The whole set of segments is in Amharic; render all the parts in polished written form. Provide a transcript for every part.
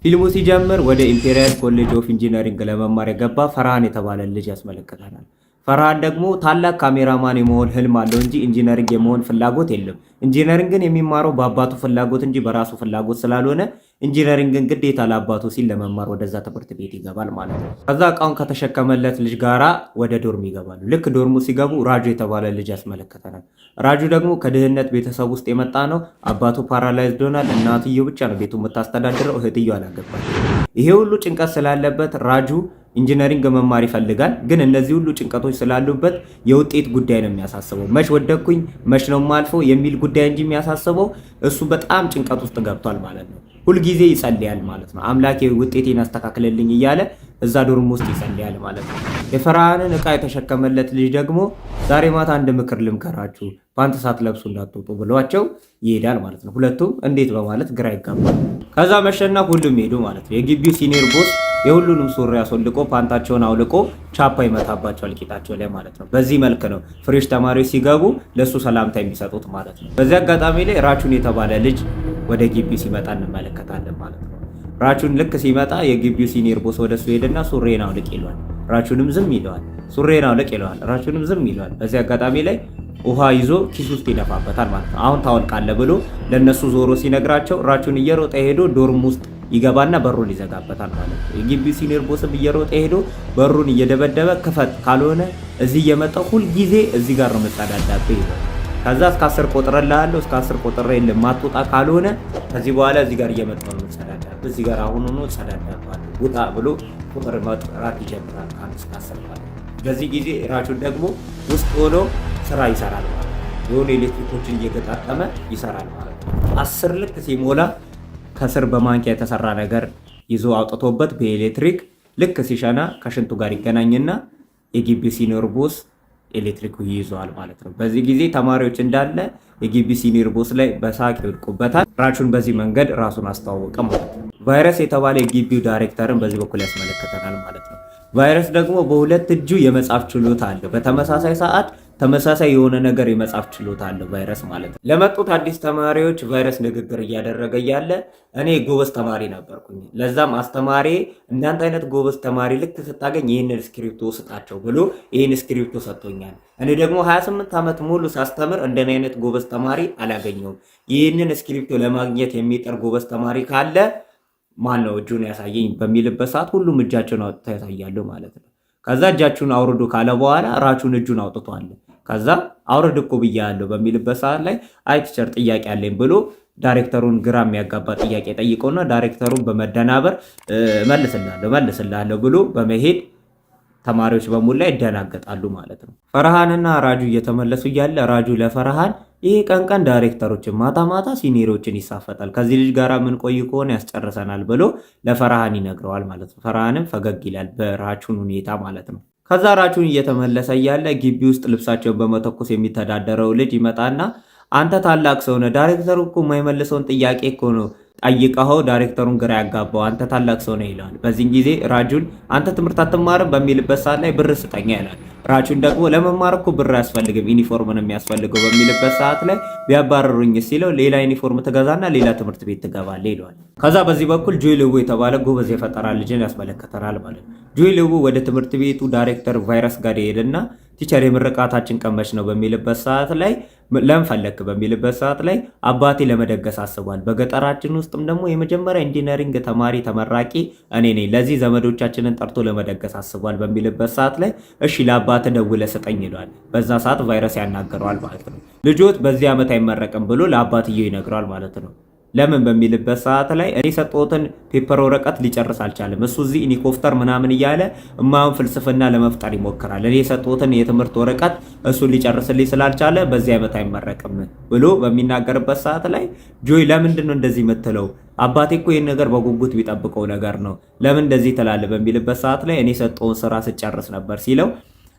ፊልሙ ሲጀምር ወደ ኢምፔሪያል ኮሌጅ ኦፍ ኢንጂነሪንግ ለመማር የገባ ፈርሃን የተባለ ልጅ ያስመለክተናል። ፈርሃን ደግሞ ታላቅ ካሜራማን የመሆን ህልም አለው እንጂ ኢንጂነሪንግ የመሆን ፍላጎት የለም። ኢንጂነሪንግን የሚማረው በአባቱ ፍላጎት እንጂ በራሱ ፍላጎት ስላልሆነ ኢንጂነሪንግን ግዴታ ለአባቱ ሲል ለመማር ወደዛ ትምህርት ቤት ይገባል ማለት ነው። ከዛ እቃውን ከተሸከመለት ልጅ ጋራ ወደ ዶርም ይገባሉ። ልክ ዶርሙ ሲገቡ ራጁ የተባለ ልጅ ያስመለክተናል። ራጁ ደግሞ ከድህነት ቤተሰብ ውስጥ የመጣ ነው። አባቱ ፓራላይዝድ ሆናል። እናትየው ብቻ ነው ቤቱ የምታስተዳድረው። እህትየው አላገባች። ይሄ ሁሉ ጭንቀት ስላለበት ራጁ ኢንጂነሪንግ መማር ይፈልጋል። ግን እነዚህ ሁሉ ጭንቀቶች ስላሉበት የውጤት ጉዳይ ነው የሚያሳስበው። መች ወደኩኝ መች ነው ማልፈው የሚል ጉዳይ እንጂ የሚያሳስበው እሱ በጣም ጭንቀት ውስጥ ገብቷል ማለት ነው። ሁልጊዜ ይጸልያል ማለት ነው። አምላኬ ውጤቴን አስተካክልልኝ እያለ እዛ ዶርም ውስጥ ይጸልያል ማለት ነው። የፈርሃንን እቃ የተሸከመለት ልጅ ደግሞ ዛሬ ማታ አንድ ምክር ልምከራችሁ፣ ፓንት ሳትለብሱ እንዳትወጡ ብሏቸው ይሄዳል ማለት ነው። ሁለቱም እንዴት በማለት ግራ ይጋባል። ከዛ መሸና ሁሉም ሄዱ ማለት ነው። የግቢው ሲኒየር ቦስ የሁሉንም ሱሪ አስወልቆ ፓንታቸውን አውልቆ ቻፓ ይመታባቸዋል ቂጣቸው ላይ ማለት ነው። በዚህ መልክ ነው ፍሬሽ ተማሪዎች ሲገቡ ለሱ ሰላምታ የሚሰጡት ማለት ነው። በዚህ አጋጣሚ ላይ ራቹን የተባለ ልጅ ወደ ግቢው ሲመጣ እንመለከታለን ማለት ነው። ራቹን ልክ ሲመጣ የግቢው ሲኒየር ቦስ ወደሱ ሄደና ሱሪን አውልቅ ይለዋል። ራቹንም ዝም ይለዋል። ሱሪን አውልቅ ይለዋል። ራቹንም ዝም ይለዋል። በዚህ አጋጣሚ ላይ ውሃ ይዞ ኪስ ውስጥ ይደፋበታል ማለት ነው። አሁን ታወልቃለህ ብሎ ለነሱ ዞሮ ሲነግራቸው ራቹን እየሮጠ ሄዶ ዶርም ውስጥ ይገባና በሩን ይዘጋበታል ማለት ነው። የግቢው ሲኒየር ቦስም እየሮጠ ሄዶ በሩን እየደበደበ ክፈት፣ ካልሆነ እዚህ እየመጣው ሁል ጊዜ እዚህ ጋር ነው መጸዳዳብህ ይላል። ከዛ እስከ 10 ቆጥረልሃለሁ፣ እስከ 10 ቆጥሬ ለማትወጣ ካልሆነ ከዚህ በኋላ እዚህ ጋር እየመጣው ነው መጸዳዳብህ፣ እዚህ ጋር አሁን ሆኖ ጸዳዳብህ ውጣ ብሎ ቁጥር መጥራት ይጀምራል ከአንድ እስከ 10 ማለት ነው። በዚህ ጊዜ ራቹን ደግሞ ውስጥ ሆኖ ስራ ይሰራል ማለት ነው። የሆነ ኤሌክትሪኮችን እየገጣጠመ ይሰራል ማለት ነው። 10 ልክ ሲሞላ ከስር በማንኪያ የተሰራ ነገር ይዞ አውጥቶበት በኤሌክትሪክ ልክ ሲሸና ከሽንቱ ጋር ይገናኝና የግቢ ሲኒየር ቦስ ኤሌክትሪኩ ይይዘዋል ማለት ነው። በዚህ ጊዜ ተማሪዎች እንዳለ የግቢ ሲኒየር ቦስ ላይ በሳቅ ይወድቁበታል። ራቹን በዚህ መንገድ ራሱን አስተዋወቀ ማለት ነው። ቫይረስ የተባለ የግቢው ዳይሬክተርን በዚህ በኩል ያስመለክተናል ማለት ነው። ቫይረስ ደግሞ በሁለት እጁ የመጻፍ ችሎታ አለው። በተመሳሳይ ሰዓት ተመሳሳይ የሆነ ነገር የመጻፍ ችሎታ አለው ቫይረስ ማለት ነው። ለመጡት አዲስ ተማሪዎች ቫይረስ ንግግር እያደረገ እያለ እኔ ጎበዝ ተማሪ ነበርኩኝ፣ ለዛም አስተማሪ እናንተ አይነት ጎበዝ ተማሪ ልክ ስታገኝ ይህንን ስክሪፕቶ ስጣቸው ብሎ ይህን ስክሪፕቶ ሰጥቶኛል። እኔ ደግሞ 28 ዓመት ሙሉ ሳስተምር እንደኔ አይነት ጎበዝ ተማሪ አላገኘውም። ይህንን ስክሪፕቶ ለማግኘት የሚጠር ጎበዝ ተማሪ ካለ ማን ነው እጁን ያሳየኝ በሚልበት ሰዓት ሁሉም እጃቸውን አውጥተው ያሳያሉ ማለት ነው። ከዛ እጃችሁን አውርዱ ካለ በኋላ ራቹን እጁን አውጥቷል። ከዛ አውርድ እኮ ብያለሁ በሚልበት ሰዓት ላይ አይ ቲቸር ጥያቄ አለኝ ብሎ ዳይሬክተሩን ግራ የሚያጋባ ጥያቄ ጠይቀውና ዳይሬክተሩን በመደናበር መልስላለሁ ብሎ በመሄድ ተማሪዎች በሙሉ ላይ ይደናገጣሉ ማለት ነው። ፈርሃንና ራጁ እየተመለሱ እያለ ራጁ ለፈርሃን ይሄ ቀን ዳይሬክተሮችን ማታ ሲኒየሮችን ይሳፈጣል፣ ከዚህ ልጅ ጋር ምን ቆይ ከሆነ ያስጨርሰናል ብሎ ለፈርሃን ይነግረዋል ማለት ነው። ፈርሃንም ፈገግ ይላል በራቹን ሁኔታ ማለት ነው። ከዛ ራቹን እየተመለሰ እያለ ግቢ ውስጥ ልብሳቸውን በመተኮስ የሚተዳደረው ልጅ ይመጣና አንተ ታላቅ ሰው ነህ፣ ዳይሬክተሩ እኮ የማይመልሰውን ጥያቄ እኮ ነው ጠይቀኸው ዳይሬክተሩን ግራ ያጋባው፣ አንተ ታላቅ ሰው ነህ ይለዋል። በዚህ ጊዜ ራጁን አንተ ትምህርት አትማርም በሚልበት ሰዓት ላይ ብር ስጠኛ ይላል። ራቹን ደግሞ ለመማር እኮ ብር አያስፈልግም ዩኒፎርም ነው የሚያስፈልገው በሚልበት ሰዓት ላይ ቢያባረሩኝ ሲለው ሌላ ዩኒፎርም ትገዛና ሌላ ትምህርት ቤት ትገባለህ ይለዋል። ከዛ በዚህ በኩል ጆይ ልቡ የተባለ ጎበዝ የፈጠራ ልጅን ያስመለከተናል ማለት ነው። ጆይ ልቡ ወደ ትምህርት ቤቱ ዳይሬክተር ቫይረስ ጋር ይሄድና ቲቸር የምርቃታችን ቀመች ነው በሚልበት ሰዓት ላይ ለምን ፈለክ በሚልበት ሰዓት ላይ አባቴ ለመደገስ አስቧል። በገጠራችን ውስጥም ደግሞ የመጀመሪያ ኢንጂነሪንግ ተማሪ ተመራቂ እኔ ነኝ። ለዚህ ዘመዶቻችንን ጠርቶ ለመደገስ አስቧል በሚልበት ሰዓት ላይ እሺ ለአባቴ ደውለህ ስጠኝ ይለዋል። በዛ ሰዓት ቫይረስ ያናገረዋል ማለት ነው። ልጆት በዚህ ዓመት አይመረቅም ብሎ ለአባትየው ይነግረዋል ማለት ነው። ለምን በሚልበት ሰዓት ላይ እኔ ሰጠሁትን ፔፐር ወረቀት ሊጨርስ አልቻለም። እሱ እዚህ ሄሊኮፕተር ምናምን እያለ እማውን ፍልስፍና ለመፍጠር ይሞክራል። እኔ የሰጠሁትን የትምህርት ወረቀት እሱ ሊጨርስልኝ ስላልቻለ በዚህ ዓመት አይመረቅም ብሎ በሚናገርበት ሰዓት ላይ ጆይ ለምንድን ነው እንደዚህ የምትለው? አባቴ እኮ ይህን ነገር በጉጉት ቢጠብቀው ነገር ነው፣ ለምን እንደዚህ ትላለህ? በሚልበት ሰዓት ላይ እኔ የሰጠውን ስራ ስጨርስ ነበር ሲለው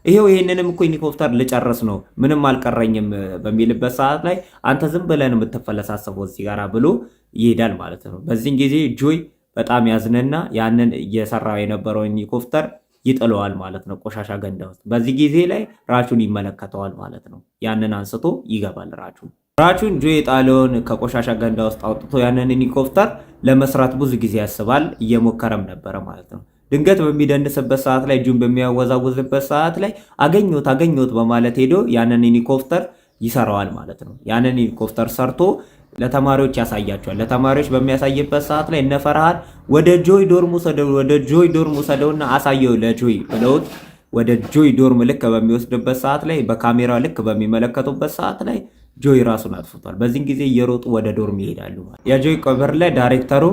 ይሄው ይሄንንም እኮ ሄሊኮፕተር ልጨርስ ነው ምንም አልቀረኝም በሚልበት ሰዓት ላይ አንተ ዝም ብለን የምትፈለሳሰበው እዚህ ጋራ ብሎ ይሄዳል ማለት ነው። በዚህን ጊዜ ጆይ በጣም ያዝነና ያንን እየሰራው የነበረውን ሄሊኮፕተር ይጥለዋል ማለት ነው ቆሻሻ ገንዳ ውስጥ። በዚህ ጊዜ ላይ ራቹን ይመለከተዋል ማለት ነው። ያንን አንስቶ ይገባል ራቹን። ራቹን ጆይ የጣለውን ከቆሻሻ ገንዳ ውስጥ አውጥቶ ያንን ሄሊኮፕተር ለመስራት ብዙ ጊዜ ያስባል፣ እየሞከረም ነበረ ማለት ነው። ድንገት በሚደንስበት ሰዓት ላይ እጁን በሚያወዛውዝበት ሰዓት ላይ አገኘሁት በማለት ሄዶ ያንን ሄሊኮፕተር ይሰራዋል ማለት ነው። ያንን ሄሊኮፕተር ሰርቶ ለተማሪዎች ያሳያቸዋል። ለተማሪዎች በሚያሳይበት ሰዓት ላይ እነ ፈርሃን ወደ ጆይ ዶርም ወሰደውና አሳየው ለጆይ ብለውት ወደ ጆይ ዶርም ልክ በሚወስድበት ሰዓት ላይ በካሜራ ልክ በሚመለከቱበት ሰዓት ላይ ጆይ ራሱን አጥፍቷል። በዚህን ጊዜ እየሮጡ ወደ ዶርም ይሄዳሉ። የጆይ ቀብር ላይ ዳይሬክተሩ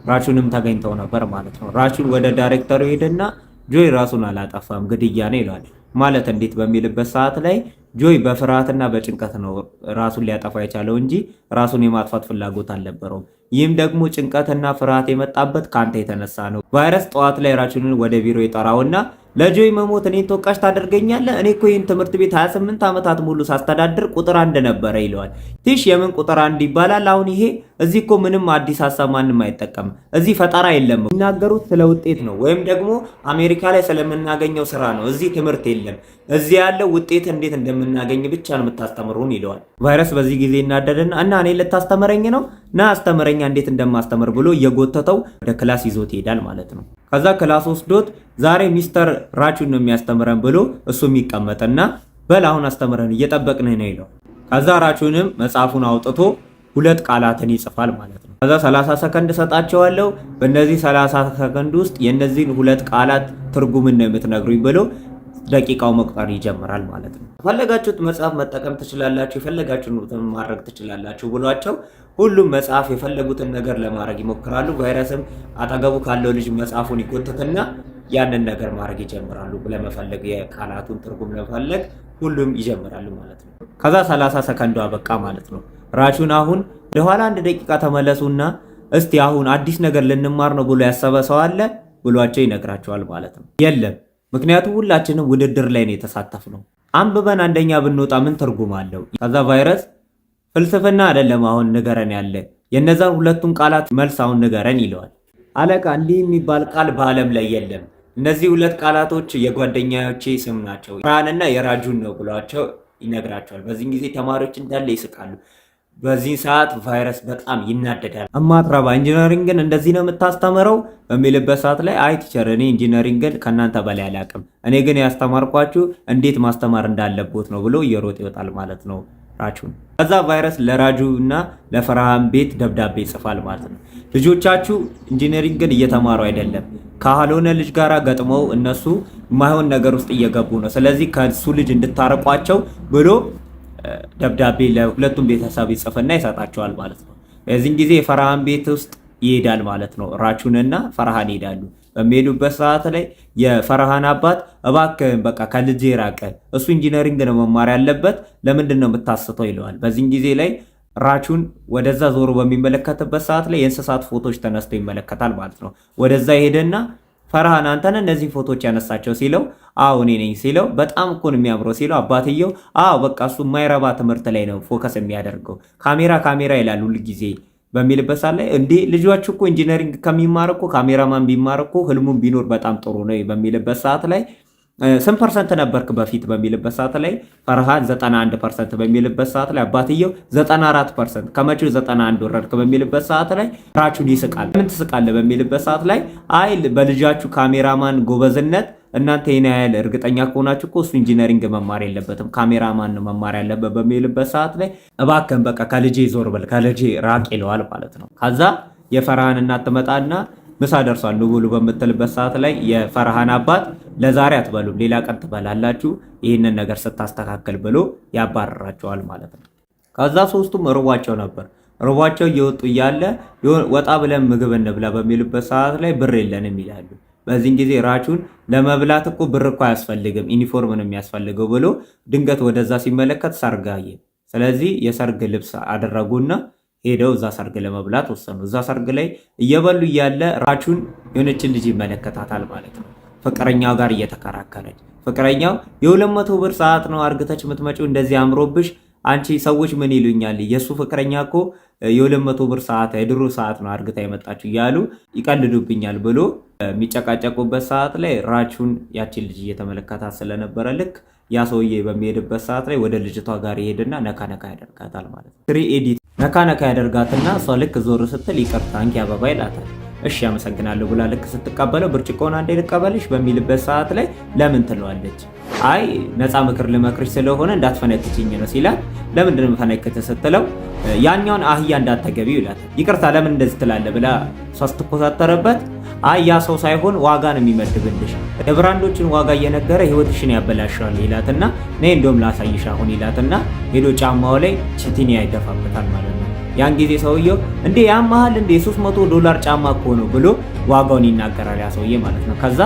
ራቹንም ተገኝተው ነበር ማለት ነው። ራቹን ወደ ዳይሬክተሩ ሄደና ጆይ ራሱን አላጠፋም ግድያ ነው ይላል። ማለት እንዴት በሚልበት ሰዓት ላይ ጆይ በፍርሃትና በጭንቀት ነው ራሱን ሊያጠፋ የቻለው እንጂ ራሱን የማጥፋት ፍላጎት አልነበረውም። ይህም ደግሞ ጭንቀትና ፍርሃት የመጣበት ካንተ የተነሳ ነው። ቫይረስ ጠዋት ላይ ራቹንን ወደ ቢሮ ይጠራውና ለጆይ መሞት እኔን ተወቃሽ ታደርገኛለህ? እኔ እኮ ይህን ትምህርት ቤት 28 ዓመታት ሙሉ ሳስተዳድር ቁጥር 1 ነበረ ይለዋል። ትሽ የምን ቁጥር 1 ይባላል? አሁን ይሄ እዚህ እኮ ምንም አዲስ ሀሳብ ማንም አይጠቀምም። እዚህ ፈጠራ የለም። የሚናገሩት ስለ ውጤት ነው፣ ወይም ደግሞ አሜሪካ ላይ ስለምናገኘው ስራ ነው። እዚህ ትምህርት የለም። እዚህ ያለው ውጤት እንዴት እንደምናገኝ ብቻ ነው የምታስተምሩን ይለዋል። ቫይረስ በዚህ ጊዜ እናደደና እና እኔ ልታስተምረኝ ነው? ና አስተምረኛ እንዴት እንደማስተምር ብሎ እየጎተተው ወደ ክላስ ይዞት ይሄዳል ማለት ነው። ከዛ ክላስ ወስዶት ዛሬ ሚስተር ራቹን ነው የሚያስተምረን ብሎ እሱ የሚቀመጥና በል አሁን አስተምረን እየጠበቅንህ ነው ይለዋል። ከዛ ራቹንም መጽሐፉን አውጥቶ 2 ቃላትን ይጽፋል ማለት ነው። ከዛ 30 ሰከንድ ሰጣቸዋለሁ፣ በእነዚህ 30 ሰከንድ ውስጥ የእነዚህን 2 ቃላት ትርጉምን ነው የምትነግሩኝ ብሎ ደቂቃው መቁጠር ይጀምራል ማለት ነው። የፈለጋችሁት መጽሐፍ መጠቀም ትችላላችሁ፣ የፈለጋችሁትን ማድረግ ትችላላችሁ ብሏቸው ሁሉም መጽሐፍ የፈለጉትን ነገር ለማድረግ ይሞክራሉ። ቫይረስም አጠገቡ ካለው ልጅ መጽሐፉን ይጎተትና ያንን ነገር ማድረግ ይጀምራሉ። ለመፈለግ የቃላቱን ትርጉም ለመፈለግ ሁሉም ይጀምራሉ ማለት ነው። ከዛ 30 ሰከንዱ አበቃ ማለት ነው። ራቹን አሁን ለኋላ 1 ደቂቃ ተመለሱና እስቲ አሁን አዲስ ነገር ልንማር ነው ብሎ ያሰበ ሰው አለ ብሏቸው ይነግራቸዋል ማለት ነው። የለም፣ ምክንያቱም ሁላችንም ውድድር ላይ ነው የተሳተፍነው። አንብበን አንደኛ ብንወጣ ምን ትርጉም አለው? ከዛ ቫይረስ ፍልስፍና አይደለም አሁን ንገረን ያለ የነዛን 2ቱን ቃላት መልስ አሁን ንገረን ይለዋል። አለቃ እንዲህ የሚባል ቃል በዓለም ላይ የለም። እነዚህ 2 ቃላቶች የጓደኛዎቼ ስም ናቸው፣ ፍርሃንና የራጁን ነው ብሏቸው ይነግራቸዋል። በዚህን ጊዜ ተማሪዎች እንዳለ ይስቃሉ። በዚህ ሰዓት ቫይረስ በጣም ይናደዳል። እማትረባ ኢንጂነሪንግን እንደዚህ ነው የምታስተምረው በሚልበት ሰዓት ላይ አይ ቲቸር፣ እኔ ኢንጂነሪንግን ከእናንተ በላይ አላውቅም፣ እኔ ግን ያስተማርኳችሁ እንዴት ማስተማር እንዳለቦት ነው ብሎ እየሮጥ ይወጣል ማለት ነው ራቹን። ከዛ ቫይረስ ለራጁ እና ለፈርሃን ቤት ደብዳቤ ይጽፋል ማለት ነው። ልጆቻችሁ ኢንጂነሪንግን እየተማሩ አይደለም፣ ካልሆነ ልጅ ጋር ገጥመው እነሱ የማይሆን ነገር ውስጥ እየገቡ ነው፣ ስለዚህ ከሱ ልጅ እንድታረቋቸው ብሎ ደብዳቤ ለሁለቱም ቤተሰብ ይጽፍና ይሰጣቸዋል ማለት ነው። በዚህን ጊዜ የፈርሃን ቤት ውስጥ ይሄዳል ማለት ነው። ራቹንና ፈርሃን ይሄዳሉ። በሚሄዱበት ሰዓት ላይ የፈርሃን አባት እባክህን በቃ ከልጄ ራቀ፣ እሱ ኢንጂነሪንግ ነው መማር ያለበት፣ ለምንድን ነው የምታስተው ይለዋል። በዚህን ጊዜ ላይ ራቹን ወደዛ ዞሮ በሚመለከትበት ሰዓት ላይ የእንስሳት ፎቶዎች ተነስቶ ይመለከታል ማለት ነው። ወደዛ ሄደና ፈርሃን አንተን እነዚህ ፎቶዎች ያነሳቸው ሲለው አዎ እኔ ነኝ ሲለው በጣም እኮ ነው የሚያምረው ሲለው አባትየው አዎ በቃ እሱ የማይረባ ትምህርት ላይ ነው ፎከስ የሚያደርገው ካሜራ ይላል ሁሉ ጊዜ በሚልበት ሰዓት ላይ እንዴ ልጇችሁ እኮ ኢንጂነሪንግ ከሚማር እኮ ካሜራማን ቢማር እኮ ህልሙን ቢኖር በጣም ጥሩ ነው በሚልበት ሰዓት ላይ ስንት ፐርሰንት ነበርክ በፊት በሚልበት ሰዓት ላይ ፈርሃን 91% በሚልበት ሰዓት ላይ አባትየው 94% ከመቼው 91 ወረድክ በሚልበት ሰዓት ላይ ራቹን ይስቃል። ምን ትስቃለህ በሚልበት ሰዓት ላይ አይ በልጃችሁ ካሜራማን ጎበዝነት እናንተ የኔ ያህል እርግጠኛ ከሆናችሁ እኮ እሱ ኢንጂነሪንግ መማር የለበትም ካሜራማን ነው መማር ያለበት በሚልበት ሰዓት ላይ እባክህን በቃ ከልጄ ዞር በል ከልጄ ራቅ ይለዋል ማለት ነው። ከዛ የፈርሃን እናት ትመጣና ምሳ ደርሷል ኑ ብሉ በምትልበት ሰዓት ላይ የፈርሃን አባት ለዛሬ አትበሉም ሌላ ቀን ትበላላችሁ ይህንን ነገር ስታስተካከል ብሎ ያባረራቸዋል ማለት ነው። ከዛ ሶስቱም ርቧቸው ነበር። ርቧቸው እየወጡ እያለ ወጣ ብለን ምግብ እንብላ በሚልበት ሰዓት ላይ ብር የለንም ይላሉ። በዚህን ጊዜ ራቹን ለመብላት እኮ ብር እኮ አያስፈልግም ዩኒፎርም ነው የሚያስፈልገው ብሎ ድንገት ወደዛ ሲመለከት ሰርግ አየ። ስለዚህ የሰርግ ልብስ አደረጉና ሄደው እዛ ሰርግ ለመብላት ወሰኑ። እዛ ሰርግ ላይ እየበሉ እያለ ራቹን የሆነችን ልጅ ይመለከታታል ማለት ነው። ፍቅረኛው ጋር እየተከራከረች ፍቅረኛው የ200 ብር ሰዓት ነው አርግተች የምትመጪው እንደዚህ አምሮብሽ አንቺ ሰዎች ምን ይሉኛል የሱ ፍቅረኛ እኮ የ200 ብር ሰዓት የድሮ ሰዓት ነው አርግታ የመጣችው እያሉ ይቀልዱብኛል ብሎ የሚጨቃጨቁበት ሰዓት ላይ ራቹን ያችን ልጅ እየተመለከታት ስለነበረ ልክ ያ ሰውዬ በሚሄድበት ሰዓት ላይ ወደ ልጅቷ ጋር ይሄድና ነካ ነካ ያደርጋታል ማለት ነው። ትሪ ኤዲት ነካ ነካ ያደርጋትና እሷ ልክ ዞር ስትል ይቅርታ አንቺ አበባ ይላታል። እሺ አመሰግናለሁ ብላ ልክ ስትቀበለው ብርጭቆውን አንዴ ልቀበልሽ በሚልበት ሰዓት ላይ ለምን ትለዋለች። አይ ነፃ ምክር ልመክርሽ ስለሆነ እንዳትፈነክችኝ ነው ሲላት፣ ለምንድን ነው የምፈነክትህ ስትለው ያኛውን አህያ እንዳትገቢው ይላታል። ይቅርታ ለምን እንደዚህ ትላለህ ብላ እሷ ስትኮሳተረበት፣ አይ ያ ሰው ሳይሆን ዋጋ ነው የሚመድብልሽ፣ የብራንዶችን ዋጋ እየነገረ ህይወትሽን ያበላሻል ይላትና ነይ እንደውም ላሳይሽ አሁን ይላትና ሄዶ ጫማው ላይ ቺቲኒ ያይደፋበታል ማለት ነው። ያን ጊዜ ሰውየው እንዴ ያማሃል እንዴ $300 ጫማ እኮ ነው ብሎ ዋጋውን ይናገራል ያ ሰውዬ ማለት ነው። ከዛ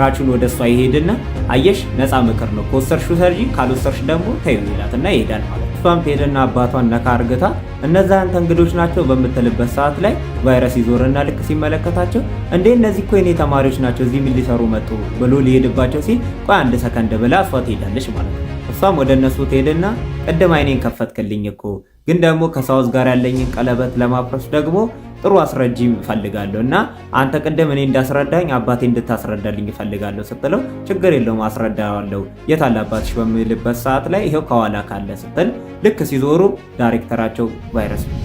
ራቹን ወደ እሷ ይሄድና አየሽ ነፃ ምክር ነው ከወሰድሽው ሰርጂ ካልወሰድሽ ደግሞ ተይው ይላትና ይሄዳል ማለት ነው። እሷም ትሄድና አባቷን ነካ አርግታ እነዛ አንተ እንግዶች ናቸው በምትልበት ሰዓት ላይ ቫይረስ ይዞርና ልክ ሲመለከታቸው እንዴ እነዚህ እኮ የኔ ተማሪዎች ናቸው እዚህ ምን ሊሰሩ መጡ ብሎ ሊሄድባቸው ሲል ቆይ አንድ ሰከንድ ብላ እሷ ትሄዳለች ማለት ነው። እሷም ወደ እነሱ ትሄድና ቅድም አይኔን ከፈትክልኝ እኮ ግን ደግሞ ከሳውዝ ጋር ያለኝን ቀለበት ለማፍረስ ደግሞ ጥሩ አስረጂም ፈልጋለሁ እና አንተ ቅድም እኔ እንዳስረዳኝ አባቴ እንድታስረዳልኝ ፈልጋለሁ ስትለው ችግር የለውም አስረዳዋለሁ የት አለ አባትሽ በሚልበት ሰዓት ላይ ይሄው ከኋላ ካለ ስትል ልክ ሲዞሩ ዳይሬክተራቸው ቫይረስ ነው።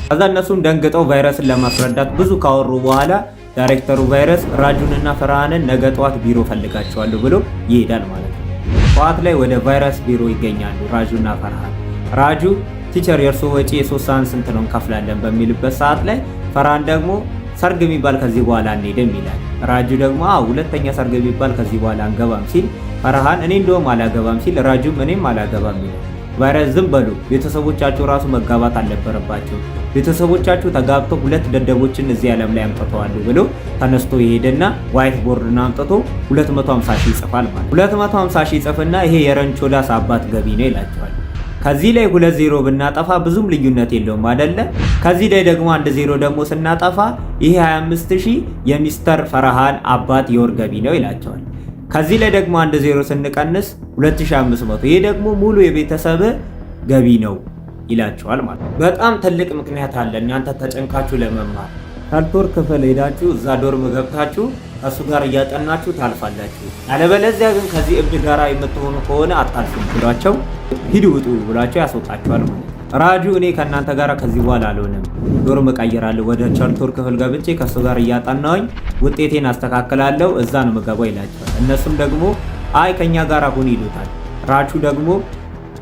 ከዛ እነሱም ደንግጠው ቫይረስን ለማስረዳት ብዙ ካወሩ በኋላ ዳይሬክተሩ ቫይረስ ራጁንና ፈርሃንን ነገ ጠዋት ቢሮ ፈልጋቸዋለሁ ብሎ ይሄዳል ማለት ነው። ጠዋት ላይ ወደ ቫይረስ ቢሮ ይገኛሉ ራጁና ፈርሃን። ራጁ ቲቸር የእርሶ ወጪ የ3 ሰዓት ስንት ነው እንከፍላለን በሚልበት ሰዓት ላይ ፈርሃን ደግሞ ሰርግ የሚባል ከዚህ በኋላ አንሄድም ይላል። ራጁ ደግሞ ሁለተኛ ሰርግ የሚባል ከዚህ በኋላ አንገባም ሲል ፈርሃን እኔ እንደውም አላገባም ሲል ራጁም እኔም አላገባም ይላል። ቫይረስ ዝም በሉ ቤተሰቦቻችሁ ራሱ መጋባት አልነበረባቸው ቤተሰቦቻችሁ ተጋብተው ሁለት ደደቦችን እዚህ ዓለም ላይ አምጥተዋል ብሎ ተነስቶ ይሄድና ዋይት ቦርድና አምጥቶ 250 ሺህ ይጽፋል ማለት 250 ሺህ ይጽፍና ይሄ የረንቾዳስ አባት ገቢ ነው ይላቸዋል። ከዚህ ላይ 20 ብናጠፋ ብዙም ልዩነት የለውም አይደለ? ከዚህ ላይ ደግሞ 10 ደግሞ ስናጠፋ ይሄ 25000 የሚስተር ፈርሃን አባት የወር ገቢ ነው ይላቸዋል። ከዚህ ላይ ደግሞ 10 ስንቀንስ 2500 ይሄ ደግሞ ሙሉ የቤተሰብ ገቢ ነው ይላቸዋል ማለት ነው። በጣም ትልቅ ምክንያት አለ እናንተ ተጨንቃችሁ ለመማር ካልቶር ክፍል ሄዳችሁ እዛ ዶርም ገብታችሁ እሱ ጋር እያጠናችሁ ታልፋላችሁ። አለበለዚያ ግን ከዚህ እብድ ጋራ የምትሆኑ ከሆነ አታልፉም ብሏቸው ሂዱ ውጡ ብሏቸው ያስወጣቸዋል ማለት ነው። ራጁ እኔ ከእናንተ ጋር ከዚህ በኋላ አልሆንም ዶርም እቀይራለሁ ወደ ቸርቶር ክፍል ገብቼ ከሱ ጋር እያጠናሁኝ ውጤቴን አስተካክላለሁ እዛ ነው የምገባው ይላቸዋል። እነሱም ደግሞ አይ ከኛ ጋር አሁን ይሉታል። ራጁ ደግሞ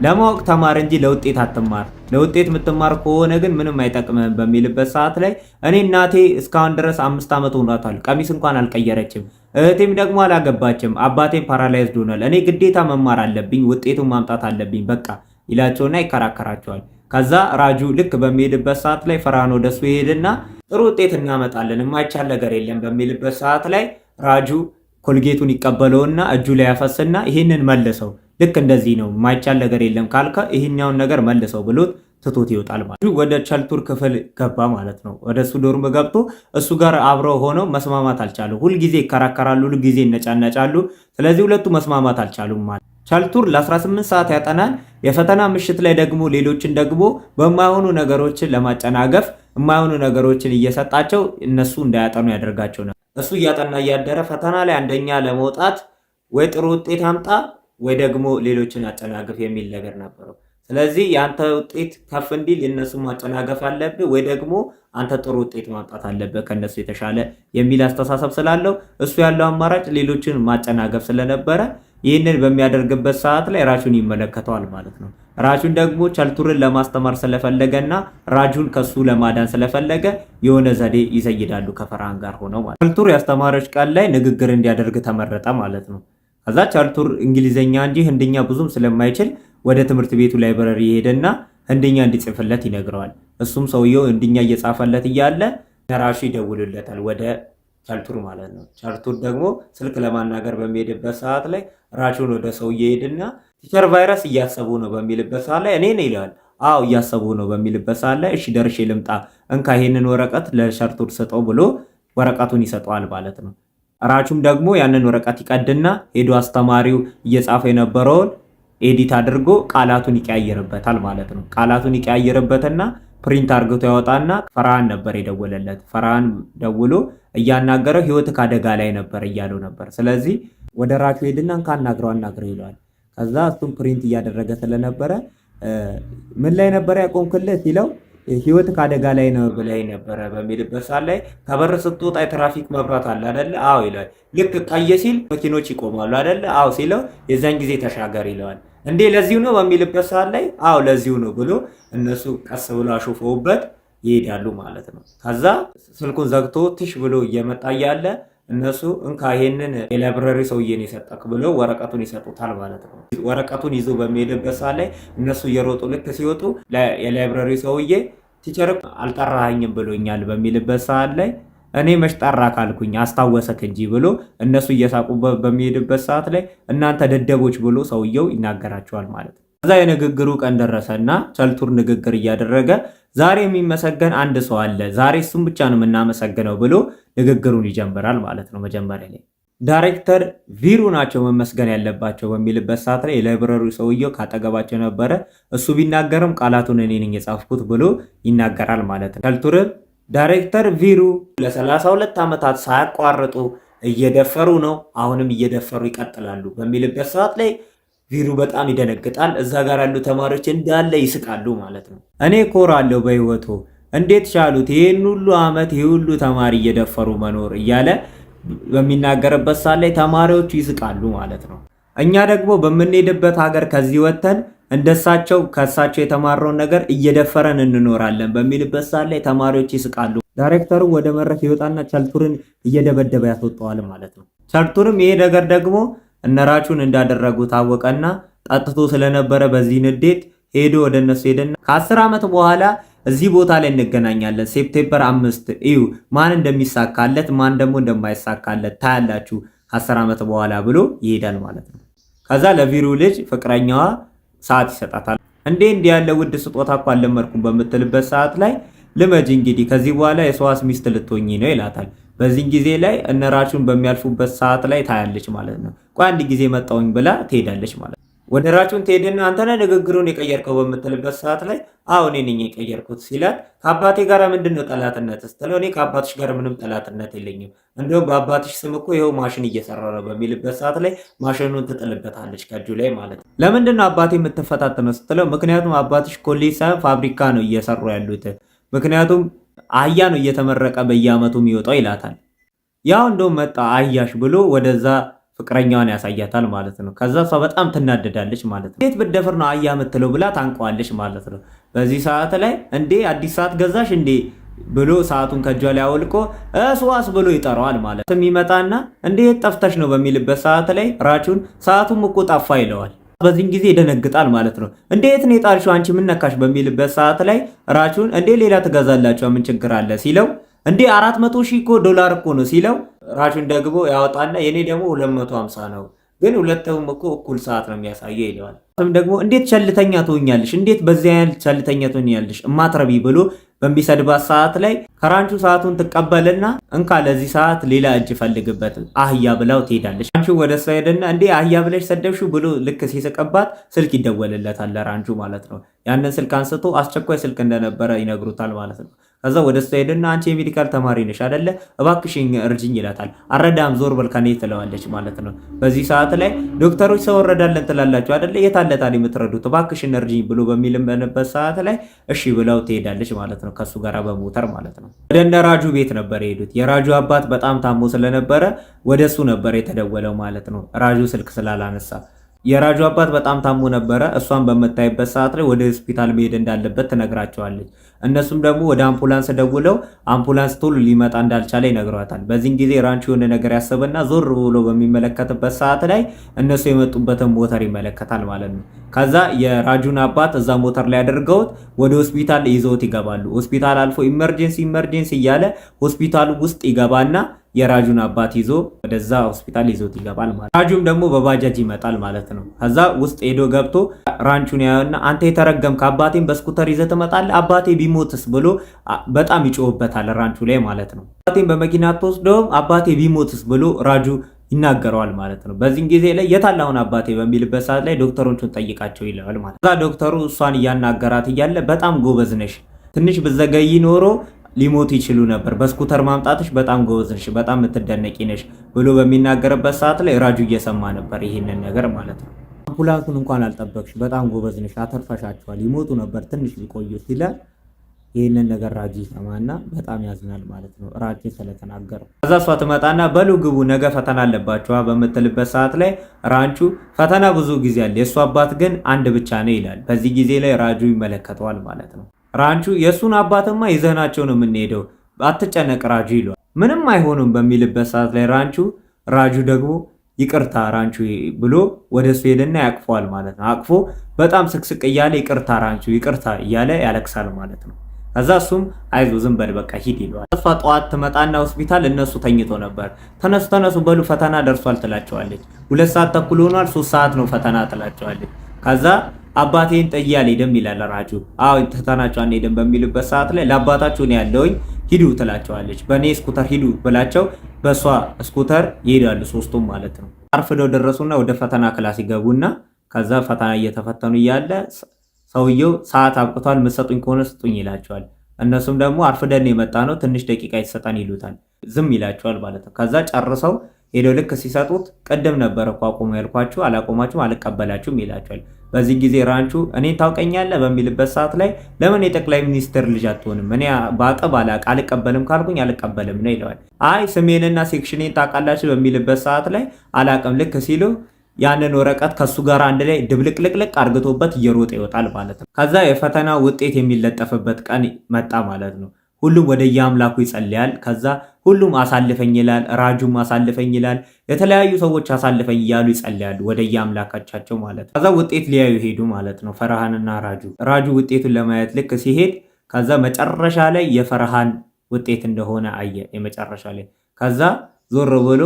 ለማወቅ ተማር እንጂ ለውጤት አትማር፣ ለውጤት የምትማር ከሆነ ግን ምንም አይጠቅምህም በሚልበት ሰዓት ላይ እኔ እናቴ እስካሁን ድረስ 5 ዓመት ሆኗታል፣ ቀሚስ እንኳን አልቀየረችም፣ እህቴም ደግሞ አላገባችም፣ አባቴም ፓራላይዝድ ሆኗል፣ እኔ ግዴታ መማር አለብኝ፣ ውጤቱን ማምጣት አለብኝ በቃ ይላቸውና ይከራከራቸዋል። ከዛ ራጁ ልክ በሚሄድበት ሰዓት ላይ ፈርሃን ወደሱ ይሄድና ጥሩ ውጤት እናመጣለን የማይቻል ነገር የለም በሚልበት ሰዓት ላይ ራጁ ኮልጌቱን ይቀበለውና እጁ ላይ ያፈስና ይሄንን መልሰው ልክ እንደዚህ ነው የማይቻል ነገር የለም ካልከ ይሄኛውን ነገር መልሰው ብሎት ትቶት ይወጣል ማለት ነው። ወደ ቸልቱር ክፍል ገባ ማለት ነው። ወደ እሱ ዶርም ገብቶ እሱ ጋር አብረው ሆነው መስማማት አልቻሉ። ሁልጊዜ ይከራከራሉ፣ ሁልጊዜ ይነጫነጫሉ። ስለዚህ ሁለቱ መስማማት አልቻሉም ማለት ቸልቱር ለ18 ሰዓት ያጠናል። የፈተና ምሽት ላይ ደግሞ ሌሎችን ደግሞ በማይሆኑ ነገሮችን ለማጨናገፍ የማይሆኑ ነገሮችን እየሰጣቸው እነሱ እንዳያጠኑ ያደርጋቸው ነው። እሱ እያጠና እያደረ ፈተና ላይ አንደኛ ለመውጣት ወይ ጥሩ ውጤት አምጣ ወይ ደግሞ ሌሎችን አጨናገፍ የሚል ነገር ነበረው። ስለዚህ ያንተ ውጤት ከፍ እንዲል የነሱ ማጨናገፍ አለብህ ወይ ደግሞ አንተ ጥሩ ውጤት ማምጣት አለብህ ከነሱ የተሻለ የሚል አስተሳሰብ ስላለው እሱ ያለው አማራጭ ሌሎችን ማጨናገፍ ስለነበረ ይህንን በሚያደርግበት ሰዓት ላይ ራጁን ይመለከተዋል ማለት ነው። ራጁን ደግሞ ቸልቱርን ለማስተማር ስለፈለገና ራጁን ከሱ ለማዳን ስለፈለገ የሆነ ዘዴ ይዘይዳሉ ከፈርሃን ጋር ሆነው ማለት ነው። ቸልቱር ያስተማሪዎች ቃል ላይ ንግግር እንዲያደርግ ተመረጠ ማለት ነው። ከዛ ቸልቱር እንግሊዘኛ እንጂ ህንድኛ ብዙም ስለማይችል ወደ ትምህርት ቤቱ ላይብረሪ ይሄድና ህንድኛ እንዲጽፍለት ይነግረዋል። እሱም ሰውየው ህንድኛ እየጻፈለት እያለ ራሹ ይደውልለታል ወደ ቸልቱር ማለት ነው። ቸልቱር ደግሞ ስልክ ለማናገር በሚሄድበት ሰዓት ላይ ራቹን ወደ ሰውዬ ይሄድና ቲቸር ቫይረስ እያሰቡ ነው በሚልበት ሰዓት ላይ እኔ ነኝ ይላል። አዎ እያሰቡ ነው በሚልበት ሰዓት ላይ እሺ ደርሼ ልምጣ እንካ ይሄንን ወረቀት ለቸልቱር ሰጠው ብሎ ወረቀቱን ይሰጠዋል ማለት ነው። ራቹም ደግሞ ያንን ወረቀት ይቀድና ሄዶ አስተማሪው እየጻፈ የነበረውን ኤዲት አድርጎ ቃላቱን ይቀያየርበታል ማለት ነው። ቃላቱን ይቀያየርበትና ፕሪንት አርግቶ ያወጣና ፈርሃን ነበር የደወለለት። ፈርሃን ደውሎ እያናገረው ህይወት ካደጋ ላይ ነበር እያለው ነበር። ስለዚህ ወደ ራቹ ሄድና አናግረው ይለዋል። ከዛ እሱም ፕሪንት እያደረገ ስለነበረ ምን ላይ ነበር ያቆምክልህ ሲለው ህይወት ከአደጋ ላይ ነው ብለህ ነበረ በሚልበት ሰዓት ላይ ከበር ስትወጣ የትራፊክ መብራት አለ አይደለ? አዎ ይለዋል። ልክ ቀይ ሲል መኪኖች ይቆማሉ አይደለ? አዎ ሲለው የዛን ጊዜ ተሻገር ይለዋል። እንዴ ለዚሁ ነው በሚልበት ሰዓት ላይ አዎ ለዚሁ ነው ብሎ እነሱ ቀስ ብሎ አሾፈውበት ይሄዳሉ ማለት ነው። ከዛ ስልኩን ዘግቶ ትሽ ብሎ እየመጣ እያለ እነሱ እንካ ይሄንን የላይብረሪ ሰውዬን የሰጠክ ብለው ወረቀቱን ይሰጡታል ማለት ነው። ወረቀቱን ይዞ በሚሄድበት ሰዓት ላይ እነሱ እየሮጡ ልክ ሲወጡ የላይብረሪ ሰውዬ ቲቸር አልጠራኸኝም ብሎኛል በሚልበት ሰዓት ላይ እኔ መች ጠራ ካልኩኝ አስታወሰክ እንጂ ብሎ እነሱ እየሳቁበት በሚሄድበት ሰዓት ላይ እናንተ ደደቦች ብሎ ሰውየው ይናገራቸዋል ማለት ነው። ከዛ የንግግሩ ቀን ደረሰና ቸልቱር ንግግር እያደረገ ዛሬ የሚመሰገን አንድ ሰው አለ፣ ዛሬ እሱም ብቻ ነው የምናመሰግነው ብሎ ንግግሩን ይጀምራል ማለት ነው። መጀመሪያ ላይ ዳይሬክተር ቪሩ ናቸው መመስገን ያለባቸው በሚልበት ሰዓት ላይ የላይብረሪ ሰውየው ካጠገባቸው ነበረ። እሱ ቢናገርም ቃላቱን እኔ ነኝ የጻፍኩት ብሎ ይናገራል ማለት ነው። ቸልቱር ዳይሬክተር ቪሩ ለ32 ዓመታት ሳያቋርጡ እየደፈሩ ነው፣ አሁንም እየደፈሩ ይቀጥላሉ በሚልበት ሰዓት ላይ ቪሩ በጣም ይደነግጣል። እዛ ጋር ያሉ ተማሪዎች እንዳለ ይስቃሉ ማለት ነው። እኔ ኮራለሁ በህይወቱ እንዴት ቻሉት ይህን ሁሉ ዓመት ይህ ሁሉ ተማሪ እየደፈሩ መኖር እያለ በሚናገርበት ሰዓት ላይ ተማሪዎቹ ይስቃሉ ማለት ነው። እኛ ደግሞ በምንሄድበት ሀገር ከዚህ ወጥተን እንደሳቸው ከሳቸው የተማረውን ነገር እየደፈረን እንኖራለን በሚልበት ሰዓት ላይ ተማሪዎች ይስቃሉ። ዳይሬክተሩ ወደ መድረክ ይወጣና ቸልቱርን እየደበደበ ያስወጣዋል ማለት ነው። ቸልቱርም ይሄ ነገር ደግሞ እነራቹን እንዳደረጉ ታወቀና ጠጥቶ ስለነበረ በዚህ ንዴት ሄዶ ወደ እነሱ ሄደና ከ10 ዓመት በኋላ እዚህ ቦታ ላይ እንገናኛለን፣ ሴፕቴምበር 5 እዩ ማን እንደሚሳካለት ማን ደግሞ እንደማይሳካለት ታያላችሁ ከ10 ዓመት በኋላ ብሎ ይሄዳል ማለት ነው። ከዛ ለቪሩ ልጅ ፍቅረኛዋ ሰዓት ይሰጣታል። እንዲህ ያለ ውድ ስጦታ እኮ አልለመድኩም በምትልበት ሰዓት ላይ ልመጅ እንግዲህ ከዚህ በኋላ የሰዋስ ሚስት ልትሆኚ ነው ይላታል። በዚህ ጊዜ ላይ እነራቹን በሚያልፉበት ሰዓት ላይ ታያለች ማለት ነው። ቆይ አንድ ጊዜ መጣውኝ ብላ ትሄዳለች ማለት ነው። ወደ ራቹን ትሄድና አንተ ነህ ንግግሩን የቀየርከው በምትልበት ሰዓት ላይ አዎ እኔ ነኝ የቀየርኩት ሲላት ከአባቴ ጋር ምንድነው ጠላትነት ስትለው እኔ ከአባትሽ ጋር ምንም ጠላትነት የለኝም፣ እንደውም በአባትሽ ስም እኮ ይኸው ማሽን እየሰራ ነው በሚልበት ሰዓት ላይ ማሽኑን ትጥልበታለች ከእጁ ላይ ማለት ነው። ለምንድነው አባቴ የምትፈታተነው ስትለው ምክንያቱም አባትሽ ኮሌጅ ሳይሆን ፋብሪካ ነው እየሰሩ ያሉት፣ ምክንያቱም አህያ ነው እየተመረቀ በየአመቱ የሚወጣው ይላታል። ያው እንደውም መጣ አህያሽ ብሎ ወደዛ ፍቅረኛዋን ያሳያታል ማለት ነው። ከዛ እሷ በጣም ትናደዳለች ማለት ነው። እንዴት ብትደፍር ነው አህያ የምትለው ብላ ታንቀዋለች ማለት ነው። በዚህ ሰዓት ላይ እንዴ አዲስ ሰዓት ገዛሽ እንዴ ብሎ ሰዓቱን ከእጇ ላይ አውልቆ እሷስ ብሎ ይጠራዋል ማለት ነው። ይመጣና እንዴት ጠፍተሽ ነው በሚልበት ሰዓት ላይ ራቹን ሰዓቱም እኮ ጠፋ ይለዋል። በዚህን ጊዜ ይደነግጣል ማለት ነው። እንዴት ነው የጣልሽው አንቺ ምን ነካሽ በሚልበት ሰዓት ላይ ራቹን እንዴ ሌላ ትገዛላችሁ ምን ችግር አለ ሲለው እንዴ 400,000 እኮ ዶላር እኮ ነው ሲለው ራቹን ደግሞ ያወጣና የኔ ደግሞ 250 ነው ግን ሁለቱም እኮ እኩል ሰዓት ነው የሚያሳየው ይለዋል። ደግሞ እንዴት ቸልተኛ ትሆኛለሽ እንዴት በዚህ አይነት ቸልተኛ ትሆኛለሽ እማትረቢ ብሎ በሚሰድባት ሰዓት ላይ ከራንቹ ሰዓቱን ትቀበልና እንካ ለዚህ ሰዓት ሌላ እጅ ፈልግበት አህያ ብላው ትሄዳለች። ራንቹ ወደ እሷ ሄደና እንዴ አህያ ብለሽ ሰደብሽው ብሎ ልክ ሲስቀባት ስልክ ይደወልለታል ለራንቹ ማለት ነው። ያንን ስልክ አንስቶ አስቸኳይ ስልክ እንደነበረ ይነግሩታል ማለት ነው። ከዛ ወደ እሷ ሄደና አንቺ የሜዲካል ተማሪ ነሽ አይደለ እባክሽኝ እርጅኝ ይላታል። አረዳም ዞር በል ከኔ ትለዋለች ማለት ነው። በዚህ ሰዓት ላይ ዶክተሮች ሰው ወረዳለን ትላላችሁ አይደለ የታለታል የምትረዱት እባክሽን እርጅኝ ብሎ በሚልበት ሰዓት ላይ እሺ ብላው ትሄዳለች ማለት ነው። ከሱ ጋር በሞተር ማለት ነው። ወደ እነ ራጁ ቤት ነበር የሄዱት። የራጁ አባት በጣም ታሞ ስለነበረ ወደሱ ነበር የተደወለው ማለት ነው። ራጁ ስልክ ስላላነሳ የራጁ አባት በጣም ታሞ ነበረ። እሷን በመታይበት ሰዓት ላይ ወደ ሆስፒታል መሄድ እንዳለበት ትነግራቸዋለች። እነሱም ደግሞ ወደ አምቡላንስ ደውለው አምቡላንስ ቶሎ ሊመጣ እንዳልቻለ ይነግሯታል። በዚህ ጊዜ ራንቹ የሆነ ነገር ያሰበና ዞር ብሎ በሚመለከትበት ሰዓት ላይ እነሱ የመጡበትን ሞተር ይመለከታል ማለት ነው። ከዛ የራጁን አባት እዛ ሞተር ላይ አድርገውት ወደ ሆስፒታል ይዘውት ይገባሉ። ሆስፒታል አልፎ ኢመርጀንሲ እያለ ሆስፒታሉ ውስጥ ይገባና የራጁን አባት ይዞ ወደዛ ሆስፒታል ይዞት ይገባል ማለት ነው። ራጁም ደግሞ በባጃጅ ይመጣል ማለት ነው። ከዛ ውስጥ ሄዶ ገብቶ ራንቹን ያየውና አንተ የተረገምክ አባቴን በስኩተር ይዘህ ትመጣለህ አባቴ ቢሞትስ ብሎ በጣም ይጮህበታል ራንቹ ላይ ማለት ነው። አባቴን በመኪና ተወስደው አባቴ ቢሞትስ ብሎ ራጁ ይናገረዋል ማለት ነው። በዚህን ጊዜ ላይ የታላውን አባቴ በሚልበት ሰዓት ላይ ዶክተሮቹን ጠይቃቸው ይለዋል ማለት ነው። ከዛ ዶክተሩ እሷን እያናገራት እያለ በጣም ጎበዝ ነሽ፣ ትንሽ ብዘገይ ኖሮ ሊሞት ይችሉ ነበር፣ በስኩተር ማምጣትሽ በጣም ጎበዝ ነሽ፣ በጣም የምትደነቂ ነሽ ብሎ በሚናገርበት ሰዓት ላይ ራጁ እየሰማ ነበር ይህንን ነገር ማለት ነው። አምቡላንሱን እንኳን አልጠበቅሽ፣ በጣም ጎበዝ ነሽ፣ አተርፈሻቸዋል፣ ይሞቱ ነበር ትንሽ ቢቆዩ ሲላል ይህንን ነገር ራጁ ይሰማና በጣም ያዝናል ማለት ነው፣ ራጁ ስለተናገረው። ከዛ እሷ ትመጣና በሉ ግቡ ነገ ፈተና አለባችኋ በምትልበት ሰዓት ላይ ራንቹ ፈተና ብዙ ጊዜ አለ የእሱ አባት ግን አንድ ብቻ ነው ይላል። በዚህ ጊዜ ላይ ራጁ ይመለከተዋል ማለት ነው። ራንቹ የእሱን አባትማ ይዘናቸው ነው የምንሄደው አትጨነቅ ራጁ ይለዋል። ምንም አይሆኑም በሚልበት ሰዓት ላይ ራጁ ደግሞ ይቅርታ ራንቹ ብሎ ወደ እሱ ሄደና ያቅፈዋል ማለት ነው። አቅፎ በጣም ስቅስቅ እያለ ይቅርታ ራንቹ ይቅርታ እያለ ያለቅሳል ማለት ነው። ከዛ እሱም አይዞ ዝም በል በቃ ሂድ ይለዋል። እሷ ጠዋት ትመጣና ሆስፒታል እነሱ ተኝቶ ነበር። ተነሱ በሉ ፈተና ደርሷል ትላቸዋለች። 2 ሰዓት ተኩል ሆኗል 3 ሰዓት ነው ፈተና ትላቸዋለች። ከዛ አባቴን ጥዬ አልሄድም ይላል ራጁ። አዎ ፈተናቸው አንሄድም በሚልበት ሰዓት ላይ ለአባታችሁ ነው ያለውኝ ሂዱ ትላቸዋለች። በእኔ ስኩተር ሂዱ ብላቸው በእሷ ስኩተር ይሄዳሉ ሶስቱም ማለት ነው። አርፍደው ደረሱና ወደ ፈተና ክላስ ይገቡና ከዛ ፈተና እየተፈተኑ እያለ ሰውየው ሰዓት አብቅቷል ምሰጡኝ ከሆነ ስጡኝ ይላቸዋል። እነሱም ደግሞ አርፍደን የመጣ ነው ትንሽ ደቂቃ ይሰጣን ይሉታል። ዝም ይላቸዋል ማለት ነው። ከዛ ጨርሰው ሄደው ልክ ሲሰጡት ቅድም ነበረ እኮ አቆሙ ያልኳችሁ አላቆማችሁም አልቀበላችሁም ይላቸዋል። በዚህ ጊዜ ራንቹ እኔን ታውቀኛለህ በሚልበት ሰዓት ላይ ለምን የጠቅላይ ሚኒስትር ልጅ አትሆንም? እኔ ባቀብ አልቀበልም ካልኩኝ አልቀበልም ነው ይለዋል። አይ ስሜንና ሴክሽኔን ታውቃላችሁ በሚልበት ሰዓት ላይ አላቅም ልክ ሲሉ ያንን ወረቀት ከሱ ጋር አንድ ላይ ድብልቅልቅልቅ አርግቶበት እየሮጠ ይወጣል ማለት ነው። ከዛ የፈተና ውጤት የሚለጠፍበት ቀን መጣ ማለት ነው። ሁሉም ወደ የአምላኩ ይጸልያል። ከዛ ሁሉም አሳልፈኝ ይላል፣ ራጁም አሳልፈኝ ይላል። የተለያዩ ሰዎች አሳልፈኝ እያሉ ይጸልያሉ ወደ የአምላካቸው ማለት ነው። ከዛ ውጤት ሊያዩ ሄዱ ማለት ነው ፈርሃንና ራጁ ውጤቱን ለማየት ልክ ሲሄድ ከዛ መጨረሻ ላይ የፈርሃን ውጤት እንደሆነ አየ የመጨረሻ ላይ። ከዛ ዞር ብሎ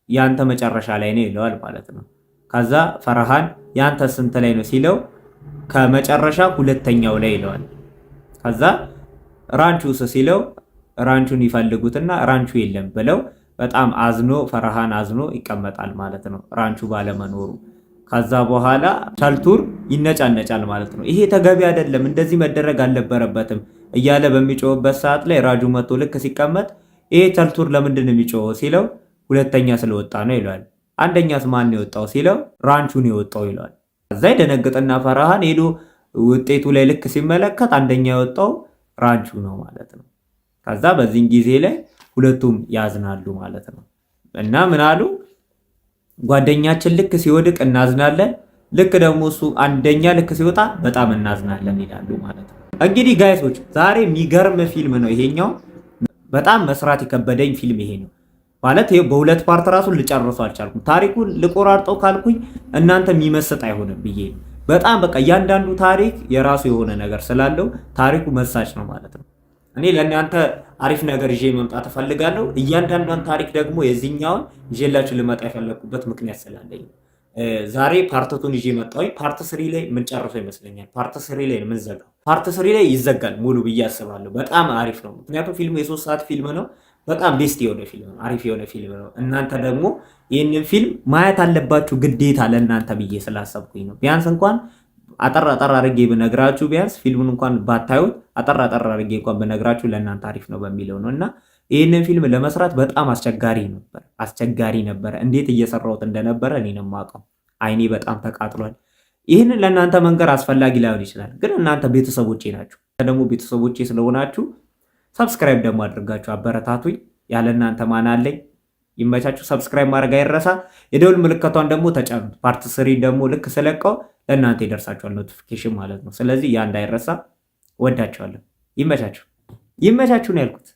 ያንተ መጨረሻ ላይ ነው ይለዋል ማለት ነው። ከዛ ፈርሃን ያንተ ስንት ላይ ነው ሲለው ከመጨረሻ 2ኛው ላይ ይለዋል። ከዛ ራንቹስ ሲለው ራንቹን ይፈልጉትና ራንቹ የለም ብለው በጣም አዝኖ ፈርሃን አዝኖ ይቀመጣል ማለት ነው ራንቹ ባለመኖሩ። ከዛ በኋላ ቸልቱር ይነጫነጫል ማለት ነው። ይሄ ተገቢ አይደለም እንደዚህ መደረግ አልነበረበትም እያለ በሚጮህበት ሰዓት ላይ ራጁ መጥቶ ልክ ሲቀመጥ ይሄ ቸልቱር ለምንድን ነው የሚጮኸው ሲለው 2ኛ ስለወጣ ነው ይለዋል። አንደኛስ ማን ነው የወጣው ሲለው ራንቹ ነው የወጣው ይለዋል። ከዛ ይደነግጥና ፈርሃን ሄዶ ውጤቱ ላይ ልክ ሲመለከት አንደኛ የወጣው ራንቹ ነው ማለት ነው። ከዛ በዚህን ጊዜ ላይ ሁለቱም ያዝናሉ ማለት ነው። እና ምን አሉ ጓደኛችን ልክ ሲወድቅ እናዝናለን፣ ልክ ደግሞ እሱ አንደኛ ልክ ሲወጣ በጣም እናዝናለን ይላሉ ማለት ነው። እንግዲህ ጋይሶች ዛሬ የሚገርም ፊልም ነው ይሄኛው። በጣም መስራት የከበደኝ ፊልም ይሄ ነው ማለት ይሄ በ2 ፓርት ራሱን ልጨርሰው አልቻልኩም። ታሪኩን ልቆራርጠው ካልኩኝ እናንተ የሚመስጥ አይሆንም ብዬ በጣም በቃ እያንዳንዱ ታሪክ የራሱ የሆነ ነገር ስላለው ታሪኩ መሳጭ ነው ማለት ነው። እኔ ለእናንተ አሪፍ ነገር ይዤ መምጣት እፈልጋለሁ። እያንዳንዷን ታሪክ ደግሞ የዚህኛውን ይዤላችሁ ልመጣ የፈለኩበት ምክንያት ስላለኝ ዛሬ ፓርት2ን ይዤ መጣሁኝ። ፓርት 3 ላይ ምን ጨርሰው ይመስለኛል። ፓርት 3 ላይ ምን ዘጋው። ፓርት 3 ላይ ይዘጋል ሙሉ ብዬ አስባለሁ። በጣም አሪፍ ነው ምክንያቱም ፊልሙ የ3 ሰዓት ፊልም ነው። በጣም ቤስት የሆነ ፊልም ነው፣ አሪፍ የሆነ ፊልም ነው። እናንተ ደግሞ ይህንን ፊልም ማየት አለባችሁ ግዴታ ለእናንተ ብዬ ስላሰብኩኝ ነው። ቢያንስ እንኳን አጠር አድርጌ ብነግራችሁ ቢያንስ ፊልሙን እንኳን ባታዩት አጠር አድርጌ እንኳን ብነግራችሁ ለእናንተ አሪፍ ነው በሚለው ነው። እና ይህንን ፊልም ለመስራት በጣም አስቸጋሪ ነበር። እንዴት እየሰራሁት እንደነበረ እኔ ነው የማውቀው። አይኔ በጣም ተቃጥሏል። ይህንን ለእናንተ መንገር አስፈላጊ ላይሆን ይችላል፣ ግን እናንተ ቤተሰቦቼ ናችሁ። ደግሞ ቤተሰቦቼ ስለሆናችሁ ሰብስክራይብ ደግሞ አድርጋችሁ አበረታቱኝ። ያለ እናንተ ማን አለኝ? ይመቻችሁ። ሰብስክራይብ ማድረግ አይረሳ። የደውል ምልክቷን ደግሞ ተጫኑት። ፓርት 3 ደግሞ ልክ ስለቀው ለእናንተ ይደርሳችኋል ኖቲፊኬሽን ማለት ነው። ስለዚህ ያ እንዳይረሳ። ወዳችኋለሁ። ይመቻችሁ ነው ያልኩት።